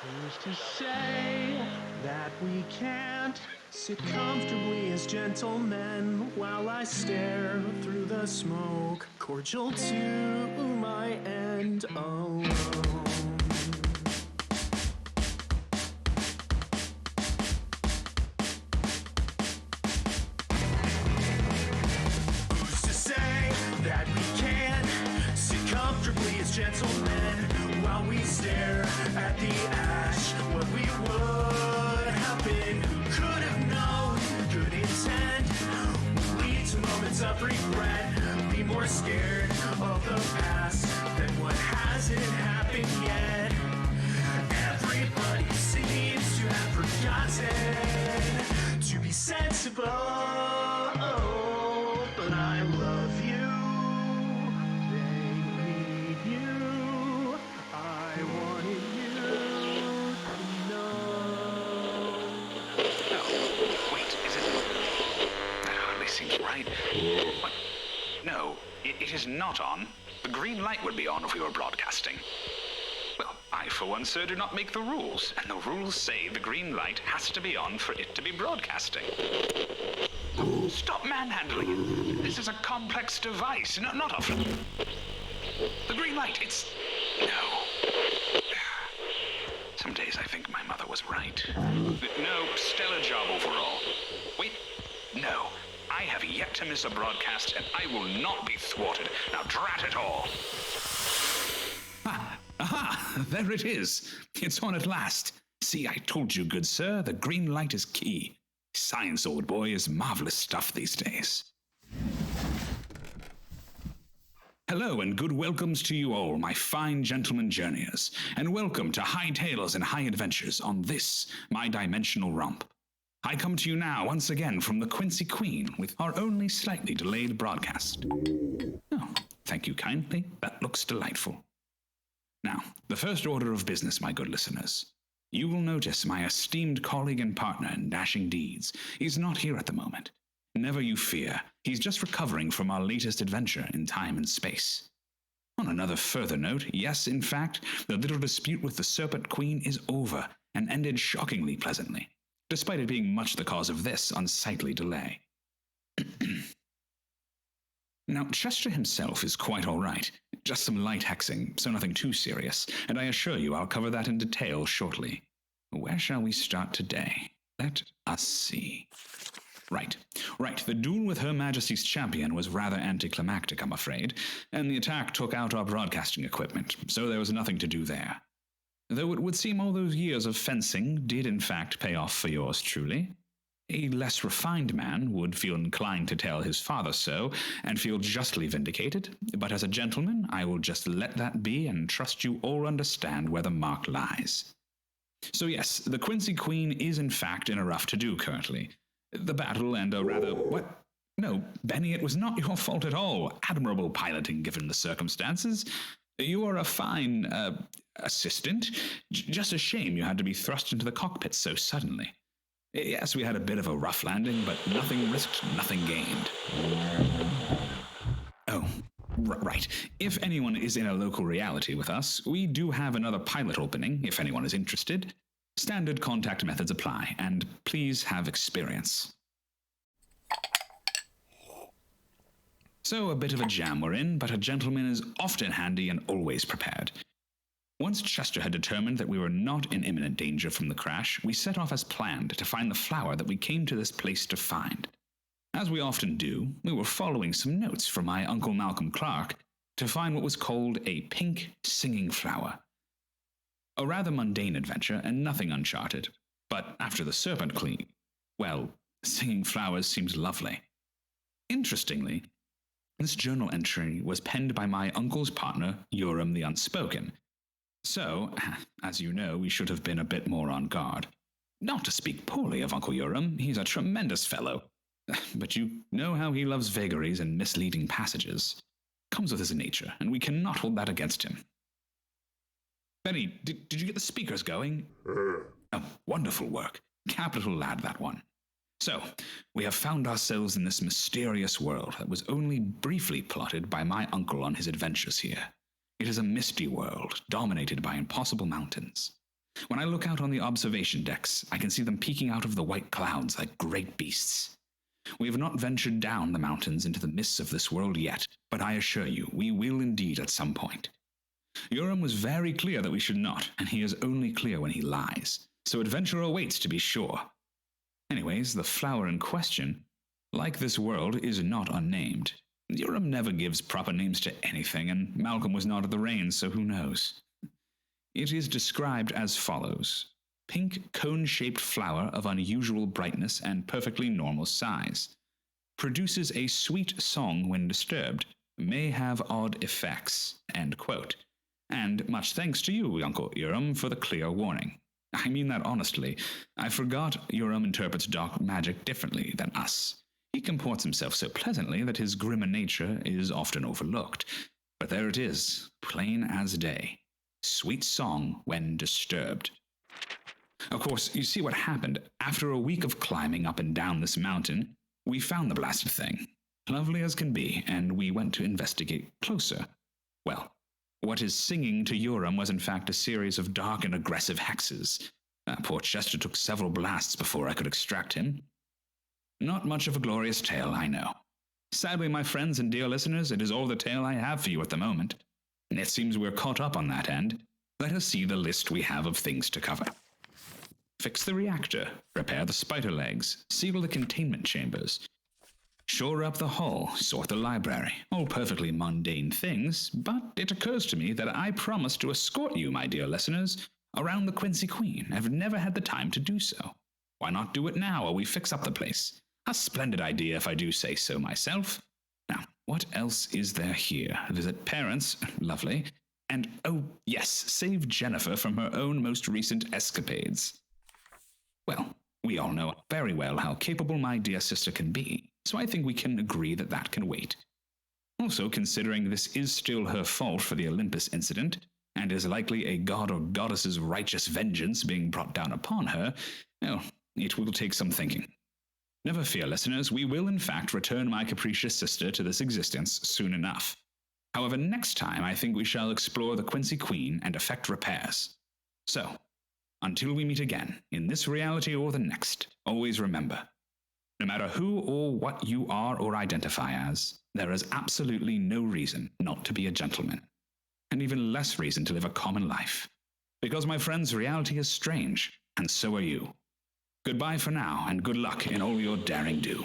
Who's to say that we can't sit comfortably as gentlemen while I stare through the smoke, cordial to my end alone? Who's to say that we can't sit comfortably as gentlemen while we stare at the ash? What we would have been, who could have known, good intent will lead to moments of regret. Be more scared of the past than what hasn't happened yet. Everybody seems to have forgotten to be sensible, but I love you. They need you. I wanted you to know. Oh, wait, is it? That hardly seems right. What? No, it is not on. The green light would be on if we were broadcasting. Well, I, for one, sir, do not make the rules, and the rules say the green light has to be on for it to be broadcasting. Oh, stop manhandling it. This is a complex device, not a... The green light, it's... No. Some days I think my mother was right. No, stellar job overall. Wait, no. I have yet to miss a broadcast, and I will not be thwarted. Now, drat it all. Aha! There it is. It's on at last. See, I told you, good sir, the green light is key. Science, old boy, is marvelous stuff these days. Hello and good welcomes to you all, my fine gentlemen journeyers, and welcome to High Tales and High Adventures on this, my dimensional romp. I come to you now once again from the Quincey Queen with our only slightly delayed broadcast. Oh, thank you kindly. That looks delightful. Now, the first order of business, my good listeners. You will notice my esteemed colleague and partner in dashing deeds is not here at the moment. Never you fear, he's just recovering from our latest adventure in time and space. On another further note, yes, in fact, the little dispute with the Serpent Queen is over and ended shockingly pleasantly, despite it being much the cause of this unsightly delay. Now, Chester himself is quite all right. Just some light hexing, so nothing too serious, and I assure you I'll cover that in detail shortly. Where shall we start today? Let us see. Right. The duel with Her Majesty's champion was rather anticlimactic, I'm afraid, and the attack took out our broadcasting equipment, so there was nothing to do there. Though it would seem all those years of fencing did in fact pay off for yours truly. A less refined man would feel inclined to tell his father so, and feel justly vindicated, but as a gentleman, I will just let that be and trust you all understand where the mark lies. So yes, the Quincey Queen is in fact in a rough to-do currently. The battle and a rather... What? No, Benny, it was not your fault at all. Admirable piloting given the circumstances. You are a fine, assistant. Just a shame you had to be thrust into the cockpit so suddenly. Yes, we had a bit of a rough landing, but nothing risked, nothing gained. Oh, right. If anyone is in a local reality with us, we do have another pilot opening, if anyone is interested. Standard contact methods apply, and please have experience. So a bit of a jam we're in, but a gentleman is often handy and always prepared. Once Chester had determined that we were not in imminent danger from the crash, we set off as planned to find the flower that we came to this place to find. As we often do, we were following some notes from my Uncle Malcolm Clark to find what was called a pink singing flower. A rather mundane adventure and nothing uncharted, but after the Serpent Queen, well, singing flowers seems lovely. Interestingly, this journal entry was penned by my uncle's partner, Urim the Unspoken. So, as you know, we should have been a bit more on guard. Not to speak poorly of Uncle Urim, he's a tremendous fellow. But you know how he loves vagaries and misleading passages. Comes with his nature, and we cannot hold that against him. Benny, did you get the speakers going? Oh, wonderful work. Capital lad, that one. So, we have found ourselves in this mysterious world that was only briefly plotted by my uncle on his adventures here. It is a misty world, dominated by impossible mountains. When I look out on the observation decks, I can see them peeking out of the white clouds like great beasts. We have not ventured down the mountains into the mists of this world yet, but I assure you, we will indeed at some point. Urim was very clear that we should not, and he is only clear when he lies, so adventure awaits to be sure. Anyways, the flower in question, like this world, is not unnamed. Urim never gives proper names to anything, and Malcolm was not at the reins, so who knows? It is described as follows. Pink cone-shaped flower of unusual brightness and perfectly normal size. Produces a sweet song when disturbed. May have odd effects. End quote. And much thanks to you, Uncle Urim, for the clear warning. I mean that honestly. I forgot Urim interprets dark magic differently than us. He comports himself so pleasantly that his grimmer nature is often overlooked. But there it is, plain as day. Sweet song when disturbed. Of course, you see what happened. After a week of climbing up and down this mountain, we found the blasted thing. Lovely as can be, and we went to investigate closer. Well, what is singing to Urim was in fact a series of dark and aggressive hexes. Poor Chester took several blasts before I could extract him. Not much of a glorious tale, I know. Sadly, my friends and dear listeners, it is all the tale I have for you at the moment. And it seems we're caught up on that end. Let us see the list we have of things to cover. Fix the reactor, repair the spider legs, seal the containment chambers, shore up the hull, sort the library. All perfectly mundane things, but it occurs to me that I promised to escort you, my dear listeners, around the Quincey Queen. I've never had the time to do so. Why not do it now while we fix up the place? A splendid idea if I do say so myself. Now, what else is there here? Visit parents, lovely. And, oh yes, save Jennifer from her own most recent escapades. Well, we all know very well how capable my dear sister can be, so I think we can agree that that can wait. Also, considering this is still her fault for the Olympus incident, and is likely a god or goddess's righteous vengeance being brought down upon her, well, it will take some thinking. Never fear, listeners, we will in fact return my capricious sister to this existence soon enough. However, next time I think we shall explore the Quincey Queen and effect repairs. So, until we meet again, in this reality or the next, always remember, no matter who or what you are or identify as, there is absolutely no reason not to be a gentleman, and even less reason to live a common life. Because, my friends, reality is strange, and so are you. Goodbye for now, and good luck in all your daring do.